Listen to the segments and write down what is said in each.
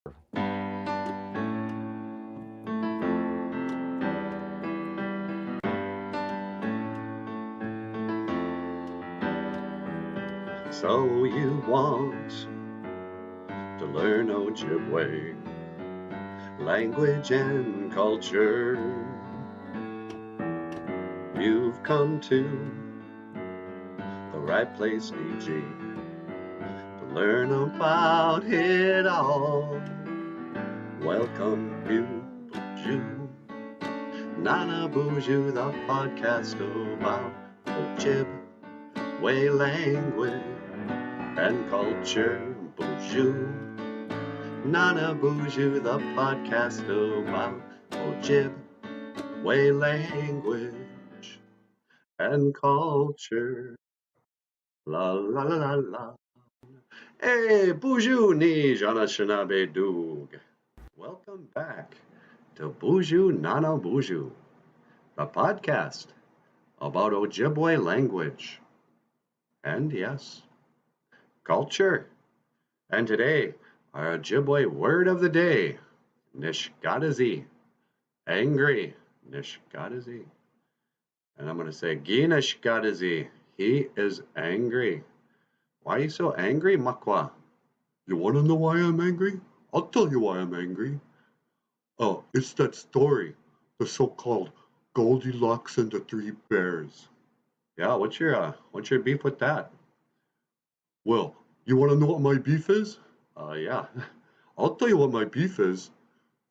So you want to learn Ojibwe language and culture. You've come to the right place, DG, to learn about it all. Welcome to Boozhoo, Nana Boozhoo, the podcast about Ojibwe language and culture. Boozhoo, Nana Boozhoo, the podcast about Ojibwe language and culture. La la la la la. Hey, Boozhoo ni jana shanabe doog. Welcome back to Boozhoo Nana Boozhoo, the podcast about Ojibwe language and, yes, culture. And today, our Ojibwe word of the day, Nishgadazi, angry, Nishgadazi. And I'm going to say, Ginishgadazi, he is angry. Why are you so angry, Makwa? You want to know why I'm angry? I'll tell you why I'm angry. Oh, it's that story, the so-called Goldilocks and the Three Bears. Yeah, what's your beef with that? Well, you want to know what my beef is? Yeah. I'll tell you what my beef is.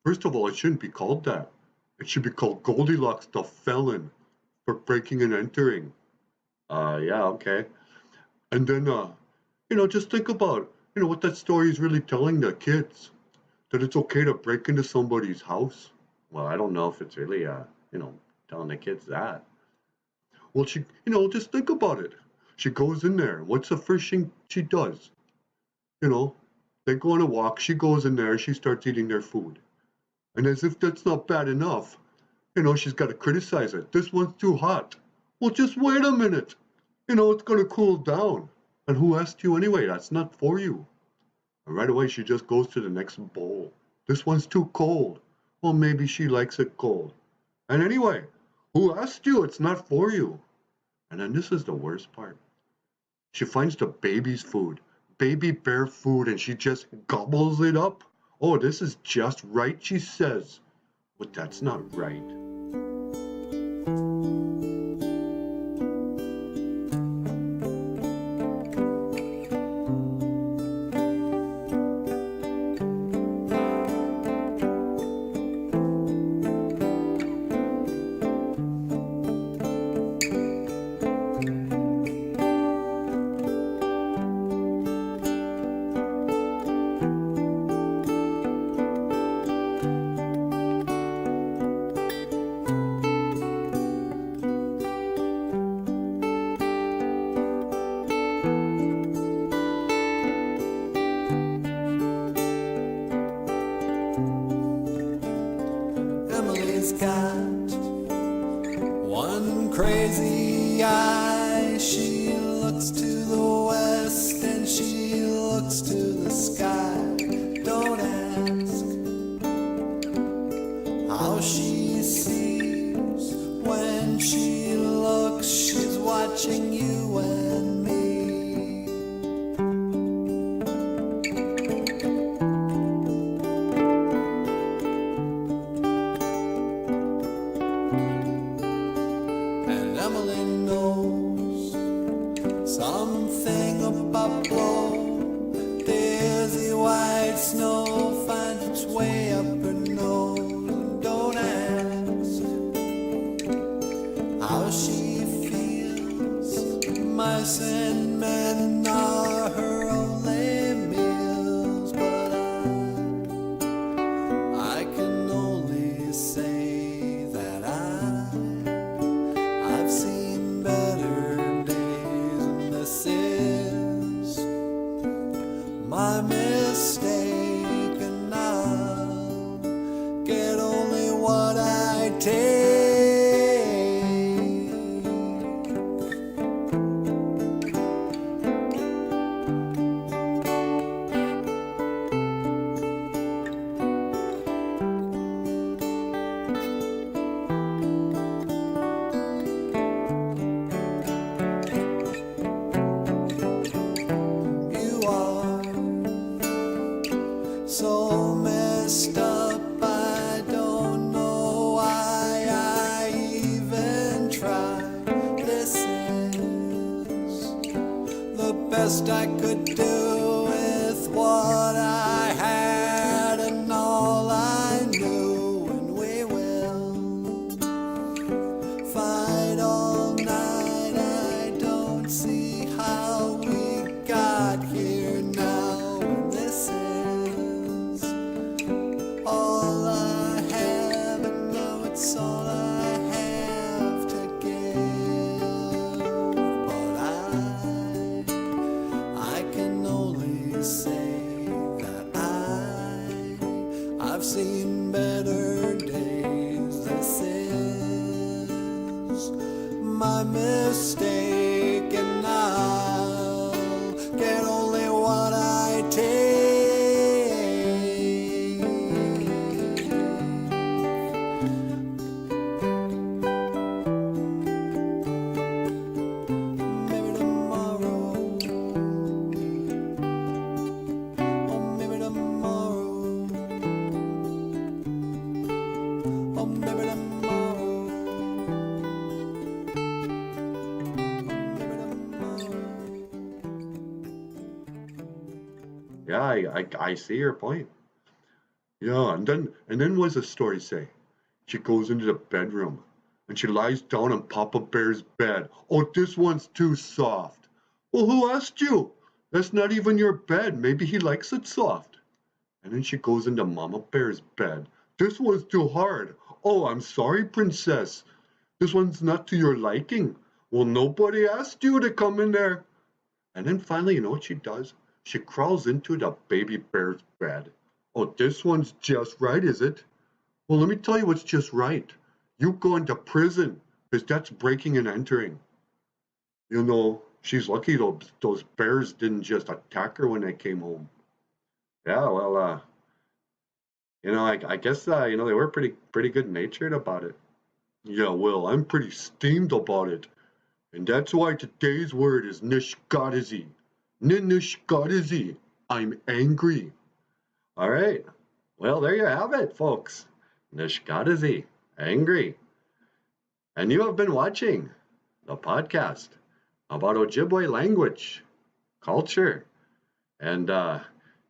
First of all, it shouldn't be called that. It should be called Goldilocks the Felon for breaking and entering. Yeah, okay. And then, just think about, what that story is really telling the kids. That it's okay to break into somebody's house. Well, I don't know if it's really, telling the kids that. Well, just think about it. She goes in there. What's the first thing she does? They go on a walk. She goes in there. She starts eating their food. And as if that's not bad enough, she's got to criticize it. This one's too hot. Well, just wait a minute. It's going to cool down. And who asked you anyway? That's not for you. And right away, she just goes to the next bowl. This one's too cold. Well, maybe she likes it cold. And anyway, who asked you? It's not for you. And then this is the worst part. She finds the baby's food, baby bear food, and she just gobbles it up. Oh, this is just right, she says. But that's not right. Emily's got one crazy eye. She looks to the west and she looks to the sky. Don't ask how she sees. When she looks, she's watching you and me. Emily knows so messed up. I don't know why I even tried. This is the best I could do with what I had and all I knew, and we will fight all night. I don't see how we got here now, and this is all I have, and now it's all I have to give. But I can only say that I've seen better days. This is my mistake, and I'll get only what I take. Maybe tomorrow, oh maybe tomorrow, oh maybe tomorrow, Yeah, I see your point. Yeah, and then what's the story say? She goes into the bedroom and she lies down on Papa Bear's bed. Oh, this one's too soft. Well, who asked you? That's not even your bed. Maybe he likes it soft. And then she goes into Mama Bear's bed. This one's too hard. Oh, I'm sorry, princess. This one's not to your liking. Well, nobody asked you to come in there. And then finally, you know what she does? She crawls into the baby bear's bed. Oh, this one's just right, is it? Well, let me tell you what's just right. You go into prison, because that's breaking and entering. You know, she's lucky those bears didn't just attack her when they came home. Yeah, well, I guess, they were pretty good natured about it. Yeah, well, I'm pretty steamed about it. And that's why today's word is nishkadazi. Nishkadazi. I'm angry. All right. Well, there you have it, folks. Nishkadazi. Angry. And you have been watching the podcast about Ojibwe language, culture, and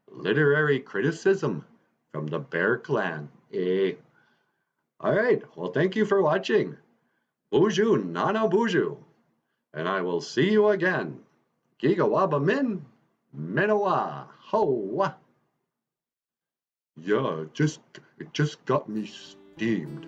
literary criticism from the Bear Clan. All right. Well, thank you for watching. Boozhoo, Nana Boozhoo. And I will see you again. Gigawaba Min, Minawa, Hoa. Yeah, it just got me steamed.